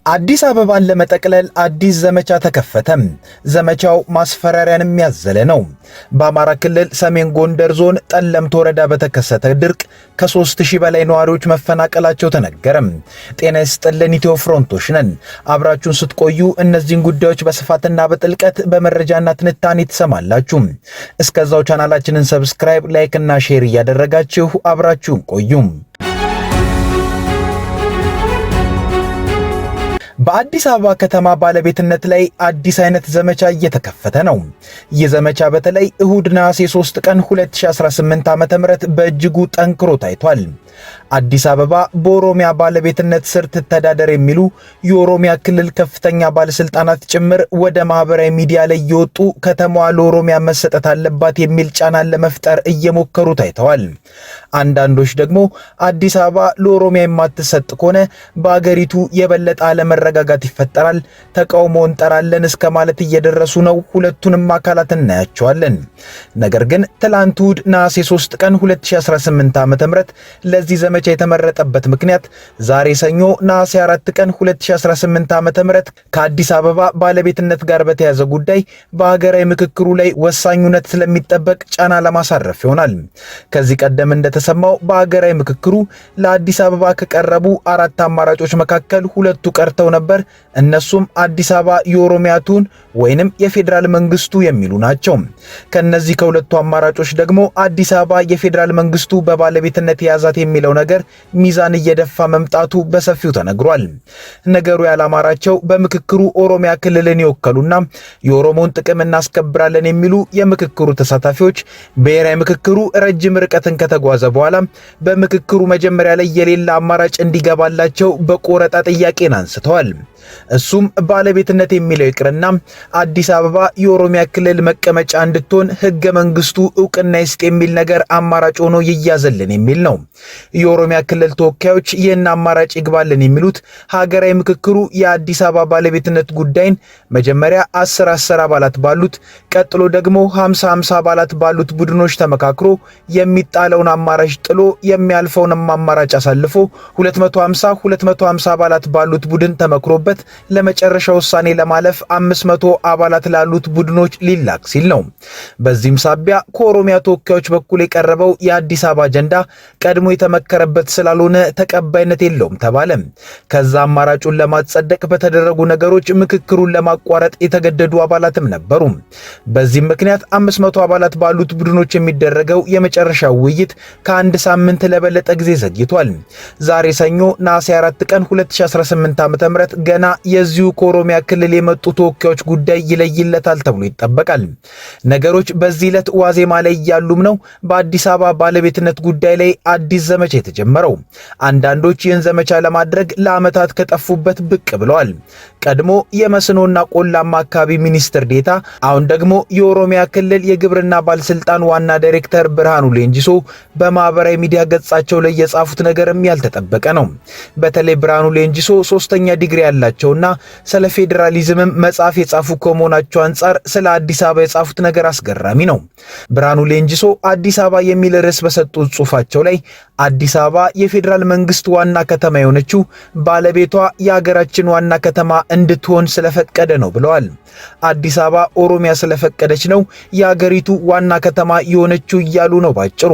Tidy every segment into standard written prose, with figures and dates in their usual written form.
አዲስ አበባን ለመጠቅለል አዲስ ዘመቻ ተከፈተ። ዘመቻው ማስፈራሪያንም ያዘለ ነው። በአማራ ክልል ሰሜን ጎንደር ዞን ጠለምት ወረዳ በተከሰተ ድርቅ ከ3000 በላይ ነዋሪዎች መፈናቀላቸው ተነገረ። ጤና ይስጥልን፣ ኢትዮ ፍሮንቶች ነን። አብራችሁን ስትቆዩ እነዚህን ጉዳዮች በስፋትና በጥልቀት በመረጃና ትንታኔ ትሰማላችሁ። እስከዛው ቻናላችንን ሰብስክራይብ፣ ላይክ እና ሼር እያደረጋችሁ አብራችሁን ቆዩ። በአዲስ አበባ ከተማ ባለቤትነት ላይ አዲስ አይነት ዘመቻ እየተከፈተ ነው። ይህ ዘመቻ በተለይ እሁድ ነሐሴ 3 ቀን 2018 ዓ.ም በእጅጉ ጠንክሮ ታይቷል። አዲስ አበባ በኦሮሚያ ባለቤትነት ስር ትተዳደር የሚሉ የኦሮሚያ ክልል ከፍተኛ ባለስልጣናት ጭምር ወደ ማህበራዊ ሚዲያ ላይ እየወጡ ከተማዋ ለኦሮሚያ መሰጠት አለባት የሚል ጫናን ለመፍጠር እየሞከሩ ታይተዋል። አንዳንዶች ደግሞ አዲስ አበባ ለኦሮሚያ የማትሰጥ ከሆነ በአገሪቱ የበለጠ አለመረጋጋት ይፈጠራል፣ ተቃውሞ እንጠራለን እስከ ማለት እየደረሱ ነው። ሁለቱንም አካላት እናያቸዋለን። ነገር ግን ትላንት እሁድ ነሐሴ 3 ቀን 2018 ዓ.ም ለዚህ ዘመቻ የተመረጠበት ምክንያት ዛሬ ሰኞ ነሐሴ 4 ቀን 2018 ዓ.ም ከአዲስ አበባ ባለቤትነት ጋር በተያያዘ ጉዳይ በሀገራዊ ምክክሩ ላይ ወሳኙነት ስለሚጠበቅ ጫና ለማሳረፍ ይሆናል። ከዚህ ቀደም እንደተሰማው በሀገራዊ ምክክሩ ለአዲስ አበባ ከቀረቡ 4 አማራጮች መካከል ሁለቱ ቀርተው ነበር። እነሱም አዲስ አበባ የኦሮሚያ ትሁን ወይንም የፌዴራል መንግስቱ የሚሉ ናቸው። ከነዚህ ከሁለቱ አማራጮች ደግሞ አዲስ አበባ የፌዴራል መንግስቱ በባለቤትነት የያዛት የሚለው ነገር ሚዛን እየደፋ መምጣቱ በሰፊው ተነግሯል። ነገሩ ያላማራቸው በምክክሩ ኦሮሚያ ክልልን ይወከሉና የኦሮሞን ጥቅም እናስከብራለን የሚሉ የምክክሩ ተሳታፊዎች ብሔራዊ ምክክሩ ረጅም ርቀትን ከተጓዘ በኋላ በምክክሩ መጀመሪያ ላይ የሌላ አማራጭ እንዲገባላቸው በቆረጣ ጥያቄን አንስተዋል። እሱም ባለቤትነት የሚለው ይቅርና አዲስ አበባ የኦሮሚያ ክልል መቀመጫ እንድትሆን ህገ መንግስቱ እውቅና ይስጥ የሚል ነገር አማራጭ ሆኖ ይያዘልን የሚል ነው። የኦሮሚያ ክልል ተወካዮች ይህን አማራጭ ይግባልን የሚሉት ሀገራዊ ምክክሩ የአዲስ አበባ ባለቤትነት ጉዳይን መጀመሪያ 10 አባላት ባሉት ቀጥሎ ደግሞ 50 አባላት ባሉት ቡድኖች ተመካክሮ የሚጣለውን አማራጭ ጥሎ የሚያልፈውን አማራጭ አሳልፎ 250 አባላት ባሉት ቡድን ተመክሮበት ለመጨረሻ ውሳኔ ለማለፍ 500 አባላት ላሉት ቡድኖች ሊላክ ሲል ነው። በዚህም ሳቢያ ከኦሮሚያ ተወካዮች በኩል የቀረበው የአዲስ አበባ አጀንዳ ቀድሞ የተመከረበት ስላልሆነ ተቀባይነት የለውም ተባለ። ከዛ አማራጩን ለማጸደቅ በተደረጉ ነገሮች ምክክሩን ለማቋረጥ የተገደዱ አባላትም ነበሩ። በዚህም ምክንያት 500 አባላት ባሉት ቡድኖች የሚደረገው የመጨረሻው ውይይት ከአንድ ሳምንት ለበለጠ ጊዜ ዘግይቷል። ዛሬ ሰኞ ነሐሴ 4 ቀን 2018 ዓ.ም ገና የዚሁ ከኦሮሚያ ክልል የመጡ ተወካዮች ጉዳይ ይለይለታል ተብሎ ይጠበቃል። ነገሮች በዚህ ዕለት ዋዜማ ላይ ያሉም ነው በአዲስ አበባ ባለቤትነት ጉዳይ ላይ አዲስ ዘመቻ የተጀመረው። አንዳንዶች ይህን ዘመቻ ለማድረግ ለዓመታት ከጠፉበት ብቅ ብለዋል። ቀድሞ የመስኖና ቆላማ አካባቢ ሚኒስትር ዴታ አሁን ደግሞ የኦሮሚያ ክልል የግብርና ባለስልጣን ዋና ዳይሬክተር ብርሃኑ ሌንጂሶ በማህበራዊ ሚዲያ ገጻቸው ላይ የጻፉት ነገርም ያልተጠበቀ ነው። በተለይ ብርሃኑ ሌንጂሶ 3ኛ ዲግሪ ያላቸውና ስለ ፌዴራሊዝምም መጽሐፍ የጻፉ ከመሆናቸው አንጻር ስለ አዲስ አበባ የጻፉት ነገር አስገራሚ ነው። ብርሃኑ ሌንጂሶ አዲስ አበባ የሚል ርዕስ በሰጡት ጽሑፋቸው ላይ አዲስ አበባ የፌዴራል መንግስት ዋና ከተማ የሆነችው ባለቤቷ የሀገራችን ዋና ከተማ እንድትሆን ስለፈቀደ ነው ብለዋል። አዲስ አበባ ኦሮሚያ ስለፈቀደች ነው የሀገሪቱ ዋና ከተማ የሆነችው እያሉ ነው ባጭሩ።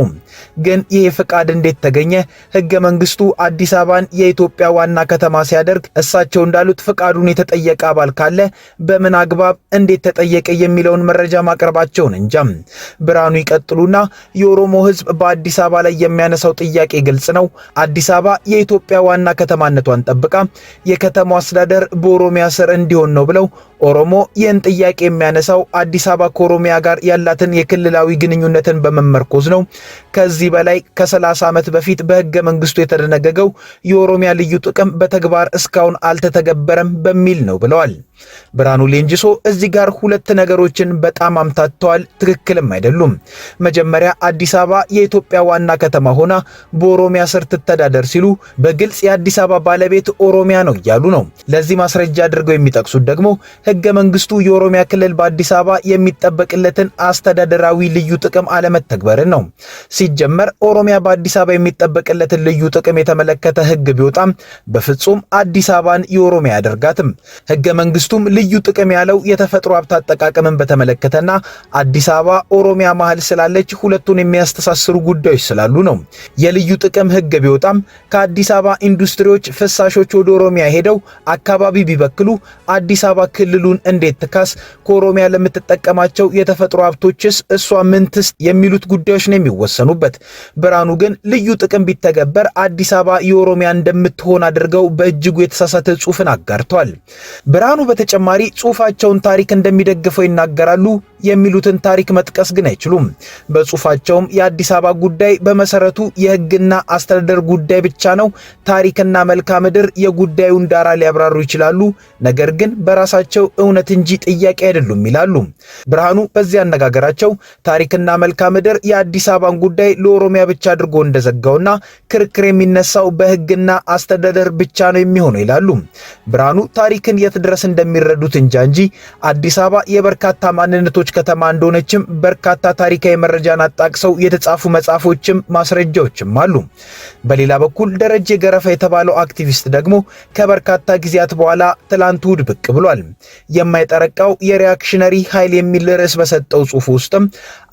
ግን ይህ ፍቃድ እንዴት ተገኘ? ህገ መንግስቱ አዲስ አበባን የኢትዮጵያ ዋና ከተማ ሲያደርግ እሳቸው እንዳሉት ፍቃዱን የተጠየቀ አባል ካለ በምን አግባብ እንዴት ተጠየቀ የሚለውን መረጃ ማቅረባቸውን እንጃም። ብርሃኑ ይቀጥሉና የኦሮሞ ህዝብ በአዲስ አበባ ላይ የሚያነሳው ጥያቄ ግልጽ ነው። አዲስ አበባ የኢትዮጵያ ዋና ከተማነቷን ጠብቃ የከተማው አስተዳደር በኦሮሚያ ስር እንዲሆን ነው ብለው ኦሮሞ ይህን ጥያቄ የሚያነሳው አዲስ አበባ ከኦሮሚያ ጋር ያላትን የክልላዊ ግንኙነትን በመመርኮዝ ነው። ከዚህ በላይ ከ30 ዓመት በፊት በህገ መንግስቱ የተደነገገው የኦሮሚያ ልዩ ጥቅም በተግባር እስካሁን አልተተገበረም በሚል ነው ብለዋል። ብርሃኑ ሌንጂሶ እዚህ ጋር ሁለት ነገሮችን በጣም አምታተዋል። ትክክልም አይደሉም። መጀመሪያ አዲስ አበባ የኢትዮጵያ ዋና ከተማ ሆና በኦሮሚያ ስር ትተዳደር ሲሉ በግልጽ የአዲስ አበባ ባለቤት ኦሮሚያ ነው እያሉ ነው። ለዚህ ማስረጃ አድርገው የሚጠቅሱት ደግሞ ህገ መንግስቱ የኦሮሚያ ክልል በአዲስ አበባ የሚጠበቅለትን አስተዳደራዊ ልዩ ጥቅም አለመተግበርን ነው። ሲጀመር ኦሮሚያ በአዲስ አበባ የሚጠበቅለትን ልዩ ጥቅም የተመለከተ ህግ ቢወጣም በፍጹም አዲስ አበባን የኦሮሚያ ያደርጋትም። ህገ መንግስቱም ልዩ ጥቅም ያለው የተፈጥሮ ሀብት አጠቃቀምን በተመለከተና አዲስ አበባ ኦሮሚያ መሃል ስላለች ሁለቱን የሚያስተሳስሩ ጉዳዮች ስላሉ ነው። የልዩ ጥቅም ህግ ቢወጣም ከአዲስ አበባ ኢንዱስትሪዎች ፍሳሾች ወደ ኦሮሚያ ሄደው አካባቢ ቢበክሉ አዲስ አበባ ክልሉን እንዴት ትካስ? ከኦሮሚያ ለምትጠቀማቸው የተፈጥሮ ሀብቶችስ እሷ ምን ትስ? የሚሉት ጉዳዮች ነው የሚወሰኑበት። ብርሃኑ ግን ልዩ ጥቅም ቢተገበር አዲስ አበባ የኦሮሚያ እንደምትሆን አድርገው በእጅጉ የተሳሳተ ጽሑፍን አጋርተዋል። ብርሃኑ በተጨማሪ ጽሑፋቸውን ታሪክ እንደሚደግፈው ይናገራሉ። የሚሉትን ታሪክ መጥቀስ ግን አይችሉም። በጽሑፋቸውም የአዲስ አበባ ጉዳይ በመሰረቱ የህግና አስተዳደር ጉዳይ ብቻ ነው። ታሪክና መልክዓ ምድር የጉዳዩን ዳራ ሊያብራሩ ይችላሉ፣ ነገር ግን በራሳቸው እውነት እንጂ ጥያቄ አይደሉም ይላሉ። ብርሃኑ በዚህ አነጋገራቸው ታሪክና መልክዓ ምድር የአዲስ አበባን ጉዳይ ለኦሮሚያ ብቻ አድርጎ እንደዘጋውና ክርክር የሚነሳው በህግና አስተዳደር ብቻ ነው የሚሆነው ይላሉ። ብርሃኑ ታሪክን የት ድረስ እንደሚረዱት እንጂ አዲስ አበባ የበርካታ ማንነቶች ከተማ እንደሆነችም በርካታ ታሪካዊ መረጃን አጣቅሰው የተጻፉ መጽሐፎችም ማስረጃዎችም አሉ። በሌላ በኩል ደረጀ ገረፋ የተባለው አክቲቪስት ደግሞ ከበርካታ ጊዜያት በኋላ ትላንት እሑድ ብቅ ብሏል። የማይጠረቃው የሪአክሽነሪ ኃይል የሚል ርዕስ በሰጠው ጽሑፍ ውስጥም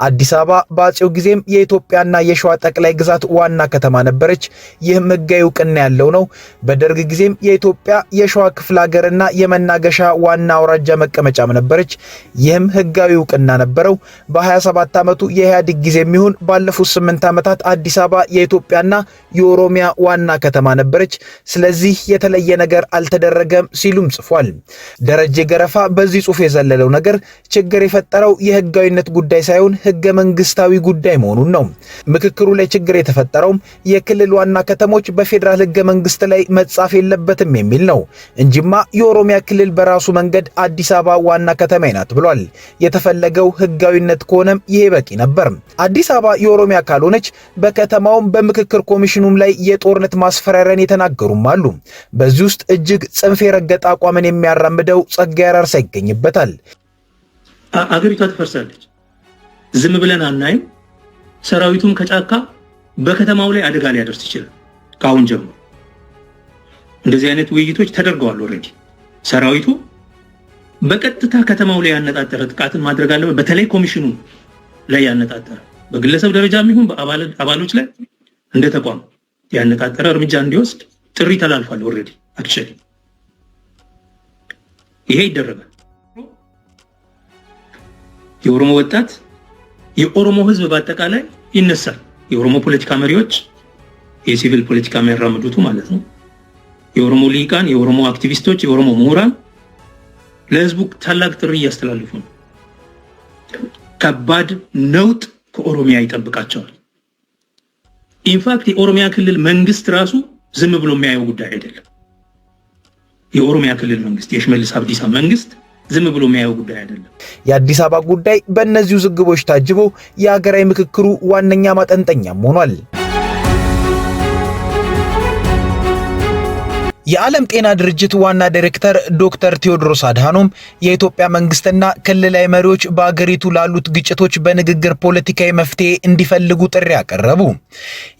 አዲስ አበባ በአፄው ጊዜም የኢትዮጵያና የሸዋ ጠቅላይ ግዛት ዋና ከተማ ነበረች። ይህም ህጋዊ እውቅና ያለው ነው። በደርግ ጊዜም የኢትዮጵያ የሸዋ ክፍለ ሀገርና የመናገሻ ዋና አውራጃ መቀመጫም ነበረች። ይህም ህጋዊ እውቅና ነበረው። በ27 ዓመቱ የኢህአዴግ ጊዜ የሚሆን ባለፉት 8 ዓመታት አዲስ አበባ የኢትዮጵያና የኦሮሚያ ዋና ከተማ ነበረች። ስለዚህ የተለየ ነገር አልተደረገም ሲሉም ጽፏል። ደረጀ ገረፋ በዚህ ጽሑፍ የዘለለው ነገር ችግር የፈጠረው የህጋዊነት ጉዳይ ሳይሆን ህገ መንግስታዊ ጉዳይ መሆኑን ነው። ምክክሩ ላይ ችግር የተፈጠረውም የክልል ዋና ከተሞች በፌዴራል ህገ መንግስት ላይ መጻፍ የለበትም የሚል ነው እንጂማ የኦሮሚያ ክልል በራሱ መንገድ አዲስ አበባ ዋና ከተማ ናት ብሏል። የተፈለገው ህጋዊነት ከሆነም ይሄ በቂ ነበር። አዲስ አበባ የኦሮሚያ ካልሆነች በከተማውም በምክክር ኮሚሽኑም ላይ የጦርነት ማስፈራሪያን የተናገሩም አሉ። በዚህ ውስጥ እጅግ ጽንፍ የረገጠ አቋምን የሚያራምደው ጸጋዬ አራርሳ ይገኝበታል። አገሪቷ ትፈርሳለች፣ ዝም ብለን አናይም። ሰራዊቱም ከጫካ በከተማው ላይ አደጋ ሊያደርስ ይችላል። ከአሁን ጀምሮ እንደዚህ አይነት ውይይቶች ተደርገዋል። ኦልሬዲ ሰራዊቱ በቀጥታ ከተማው ላይ ያነጣጠረ ጥቃትን ማድረግ አለበት። በተለይ ኮሚሽኑ ላይ ያነጣጠረ በግለሰብ ደረጃም ይሁን በአባሎች ላይ እንደ ተቋም ያነጣጠረ እርምጃ እንዲወስድ ጥሪ ተላልፏል። ኦልሬዲ አክቹሊ ይሄ ይደረጋል። የኦሮሞ ወጣት የኦሮሞ ህዝብ በአጠቃላይ ይነሳል። የኦሮሞ ፖለቲካ መሪዎች፣ የሲቪል ፖለቲካ የሚያራምዱት ማለት ነው፣ የኦሮሞ ልሂቃን፣ የኦሮሞ አክቲቪስቶች፣ የኦሮሞ ምሁራን ለህዝቡ ታላቅ ጥሪ እያስተላልፉ ነው። ከባድ ነውጥ ከኦሮሚያ ይጠብቃቸዋል። ኢንፋክት የኦሮሚያ ክልል መንግስት ራሱ ዝም ብሎ የሚያየው ጉዳይ አይደለም። የኦሮሚያ ክልል መንግስት የሽመልስ አብዲሳ መንግስት ዝም ብሎ የሚያየው ጉዳይ አይደለም። የአዲስ አበባ ጉዳይ በእነዚሁ ዝግቦች ታጅቦ የሀገራዊ ምክክሩ ዋነኛ ማጠንጠኛም ሆኗል። የዓለም ጤና ድርጅት ዋና ዳይሬክተር ዶክተር ቴዎድሮስ አድሃኖም የኢትዮጵያ መንግስትና ክልላዊ መሪዎች በአገሪቱ ላሉት ግጭቶች በንግግር ፖለቲካዊ መፍትሄ እንዲፈልጉ ጥሪ አቀረቡ።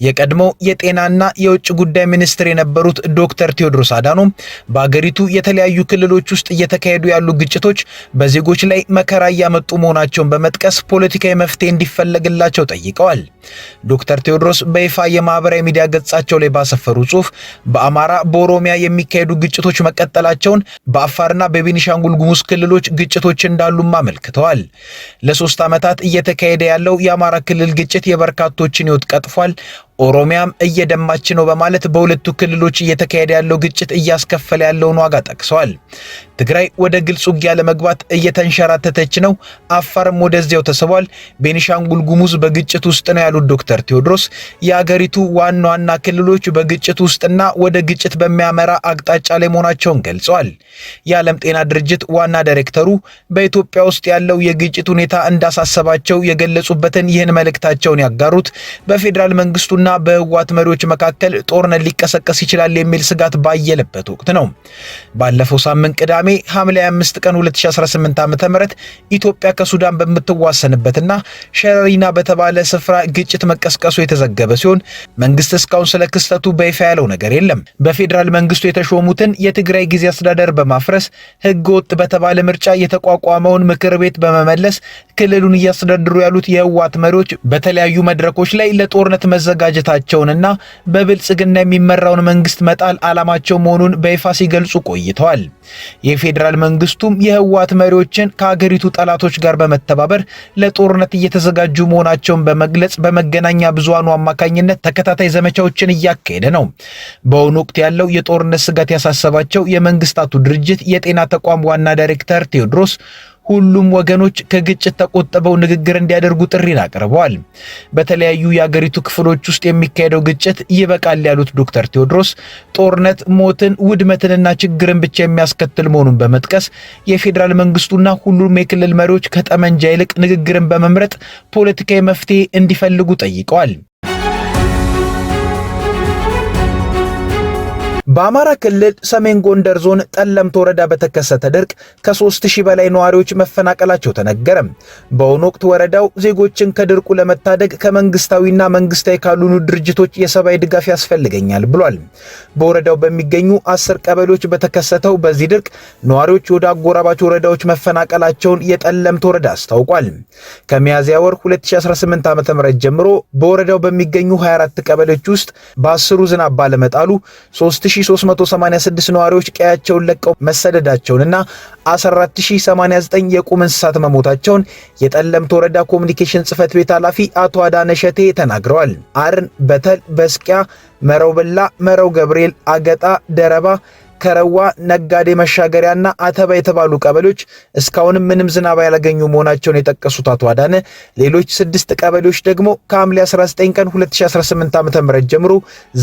የቀድሞው የጤናና የውጭ ጉዳይ ሚኒስትር የነበሩት ዶክተር ቴዎድሮስ አድሃኖም በአገሪቱ የተለያዩ ክልሎች ውስጥ እየተካሄዱ ያሉ ግጭቶች በዜጎች ላይ መከራ እያመጡ መሆናቸውን በመጥቀስ ፖለቲካዊ መፍትሄ እንዲፈለግላቸው ጠይቀዋል። ዶክተር ቴዎድሮስ በይፋ የማህበራዊ ሚዲያ ገጻቸው ላይ ባሰፈሩ ጽሑፍ በአማራ፣ በኦሮሚያ የሚካሄዱ ግጭቶች መቀጠላቸውን፣ በአፋርና በቤኒሻንጉል ጉሙዝ ክልሎች ግጭቶች እንዳሉም አመልክተዋል። ለ3 ዓመታት እየተካሄደ ያለው የአማራ ክልል ግጭት የበርካቶችን ሕይወት ቀጥፏል፣ ኦሮሚያም እየደማች ነው በማለት በሁለቱ ክልሎች እየተካሄደ ያለው ግጭት እያስከፈለ ያለውን ዋጋ ጠቅሰዋል። ትግራይ ወደ ግልጽ ውጊያ ለመግባት እየተንሸራተተች ነው፣ አፋርም ወደዚያው ተስቧል፣ ቤኒሻንጉል ጉሙዝ በግጭት ውስጥ ነው ያሉት ዶክተር ቴዎድሮስ የአገሪቱ ዋና ዋና ክልሎች በግጭት ውስጥና ወደ ግጭት በሚያመራ አቅጣጫ ላይ መሆናቸውን ገልጸዋል። የዓለም ጤና ድርጅት ዋና ዳይሬክተሩ በኢትዮጵያ ውስጥ ያለው የግጭት ሁኔታ እንዳሳሰባቸው የገለጹበትን ይህን መልእክታቸውን ያጋሩት በፌዴራል መንግስቱና በህወሓት መሪዎች መካከል ጦርነት ሊቀሰቀስ ይችላል የሚል ስጋት ባየለበት ወቅት ነው። ባለፈው ሳምንት ቅዳሜ ሐምሌ 5 ቀን 2018 ዓ.ም ኢትዮጵያ ከሱዳን በምትዋሰንበትና ሸረሪና በተባለ ስፍራ ግጭት መቀስቀሱ የተዘገበ ሲሆን መንግስት እስካሁን ስለ ክስተቱ በይፋ ያለው ነገር የለም። በፌዴራል መንግስቱ የተሾሙትን የትግራይ ጊዜ አስተዳደር በማፍረስ ህገ ወጥ በተባለ ምርጫ የተቋቋመውን ምክር ቤት በመመለስ ክልሉን እያስተዳድሩ ያሉት የህወሓት መሪዎች በተለያዩ መድረኮች ላይ ለጦርነት መዘጋጀታቸውንና በብልጽግና የሚመራውን መንግስት መጣል ዓላማቸው መሆኑን በይፋ ሲገልጹ ቆይተዋል። የፌዴራል መንግስቱም የህወሓት መሪዎችን ከሀገሪቱ ጠላቶች ጋር በመተባበር ለጦርነት እየተዘጋጁ መሆናቸውን በመግለጽ በመገናኛ ብዙሃኑ አማካኝነት ተከታታይ ዘመቻዎችን እያካሄደ ነው። በአሁኑ ወቅት ያለው የጦርነት ስጋት ያሳሰባቸው የመንግስታቱ ድርጅት የጤና ተቋም ዋና ዳይሬክተር ቴዎድሮስ ሁሉም ወገኖች ከግጭት ተቆጥበው ንግግር እንዲያደርጉ ጥሪን አቅርበዋል። በተለያዩ የአገሪቱ ክፍሎች ውስጥ የሚካሄደው ግጭት ይበቃል ያሉት ዶክተር ቴዎድሮስ ጦርነት ሞትን፣ ውድመትንና ችግርን ብቻ የሚያስከትል መሆኑን በመጥቀስ የፌዴራል መንግስቱና ሁሉም የክልል መሪዎች ከጠመንጃ ይልቅ ንግግርን በመምረጥ ፖለቲካዊ መፍትሄ እንዲፈልጉ ጠይቀዋል። በአማራ ክልል ሰሜን ጎንደር ዞን ጠለምት ወረዳ በተከሰተ ድርቅ ከ3000 በላይ ነዋሪዎች መፈናቀላቸው ተነገረ። በአሁኑ ወቅት ወረዳው ዜጎችን ከድርቁ ለመታደግ ከመንግስታዊና መንግስታዊ ካልሆኑ ድርጅቶች የሰብአዊ ድጋፍ ያስፈልገኛል ብሏል። በወረዳው በሚገኙ 10 ቀበሌዎች በተከሰተው በዚህ ድርቅ ነዋሪዎች ወደ አጎራባች ወረዳዎች መፈናቀላቸውን የጠለምት ወረዳ አስታውቋል። ከሚያዝያ ወር 2018 ዓ.ም ጀምሮ በወረዳው በሚገኙ 24 ቀበሌዎች ውስጥ በ10ሩ ዝናብ ባለመጣሉ 3386 ነዋሪዎች ቀያቸውን ለቀው መሰደዳቸውንና 14089 የቁም እንስሳት መሞታቸውን የጠለምት ወረዳ ኮሙኒኬሽን ጽህፈት ቤት ኃላፊ አቶ አዳነ ሸቴ ተናግረዋል። አርን፣ በተል፣ በስቂያ፣ መረው በላ፣ መረው ገብርኤል፣ አገጣ፣ ደረባ፣ ከረዋ፣ ነጋዴ መሻገሪያና አተባ የተባሉ ቀበሌዎች እስካሁንም ምንም ዝናብ ያላገኙ መሆናቸውን የጠቀሱት አቶ አዳነ ሌሎች 6 ቀበሌዎች ደግሞ ከሐምሌ 19 ቀን 2018 ዓ.ም ጀምሮ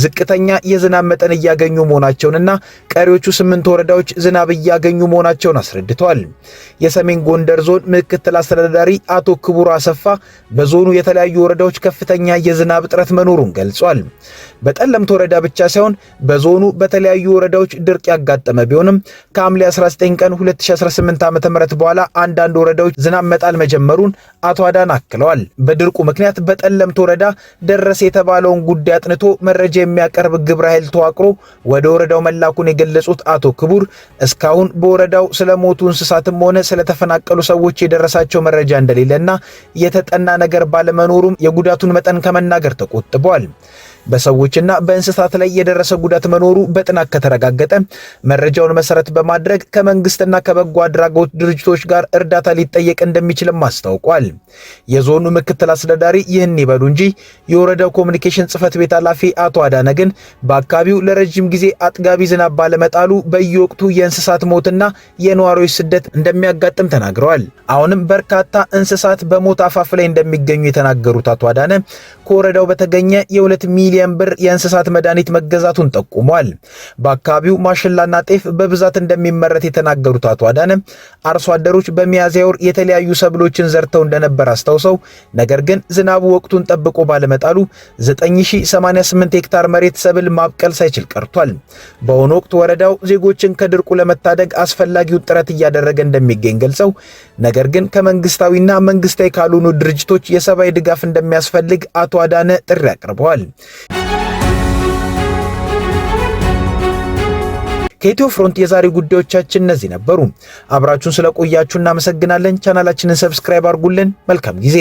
ዝቅተኛ የዝናብ መጠን እያገኙ መሆናቸውንና ቀሪዎቹ 8 ወረዳዎች ዝናብ እያገኙ መሆናቸውን አስረድተዋል። የሰሜን ጎንደር ዞን ምክትል አስተዳዳሪ አቶ ክቡር አሰፋ በዞኑ የተለያዩ ወረዳዎች ከፍተኛ የዝናብ እጥረት መኖሩን ገልጿል። በጠለምት ወረዳ ብቻ ሳይሆን በዞኑ በተለያዩ ወረዳዎች ድርቅ ያጋጠመ ቢሆንም ከሐምሌ 19 ቀን 2018 ዓ.ም በኋላ አንዳንድ ወረዳዎች ዝናብ መጣል መጀመሩን አቶ አዳን አክለዋል። በድርቁ ምክንያት በጠለምት ወረዳ ደረሰ የተባለውን ጉዳይ አጥንቶ መረጃ የሚያቀርብ ግብረ ኃይል ተዋቅሮ ወደ ወረዳው መላኩን የገለጹት አቶ ክቡር እስካሁን በወረዳው ስለሞቱ እንስሳትም ሆነ ስለተፈናቀሉ ሰዎች የደረሳቸው መረጃ እንደሌለና የተጠና ነገር ባለመኖሩም የጉዳቱን መጠን ከመናገር ተቆጥበዋል። በሰዎችና በእንስሳት ላይ የደረሰ ጉዳት መኖሩ በጥናት ከተረጋገጠ መረጃውን መሰረት በማድረግ ከመንግስትና ከበጎ አድራጎት ድርጅቶች ጋር እርዳታ ሊጠየቅ እንደሚችልም አስታውቋል። የዞኑ ምክትል አስተዳዳሪ ይህን ይበሉ እንጂ የወረዳው ኮሙኒኬሽን ጽህፈት ቤት ኃላፊ አቶ አዳነ ግን በአካባቢው ለረጅም ጊዜ አጥጋቢ ዝናብ ባለመጣሉ በየወቅቱ የእንስሳት ሞትና የነዋሪዎች ስደት እንደሚያጋጥም ተናግረዋል። አሁንም በርካታ እንስሳት በሞት አፋፍ ላይ እንደሚገኙ የተናገሩት አቶ አዳነ ከወረዳው በተገኘ የ2 ሚሊዮን ብር የእንስሳት መድኃኒት መገዛቱን ጠቁሟል። በአካባቢው ማሽላና ጤፍ በብዛት እንደሚመረት የተናገሩት አቶ አዳነ አርሶ አደሮች በሚያዝያ ወር የተለያዩ ሰብሎችን ዘርተው እንደነበር አስታውሰው ነገር ግን ዝናቡ ወቅቱን ጠብቆ ባለመጣሉ 9088 ሄክታር መሬት ሰብል ማብቀል ሳይችል ቀርቷል። በአሁኑ ወቅት ወረዳው ዜጎችን ከድርቁ ለመታደግ አስፈላጊውን ጥረት እያደረገ እንደሚገኝ ገልጸው ነገር ግን ከመንግስታዊና መንግስታዊ ካልሆኑ ድርጅቶች የሰብአዊ ድጋፍ እንደሚያስፈልግ አቶ አዳነ ጥሪ አቅርበዋል። ከኢትዮ ፍሮንት የዛሬ ጉዳዮቻችን እነዚህ ነበሩ። አብራችሁን ስለቆያችሁ እናመሰግናለን። ቻናላችንን ሰብስክራይብ አድርጉልን። መልካም ጊዜ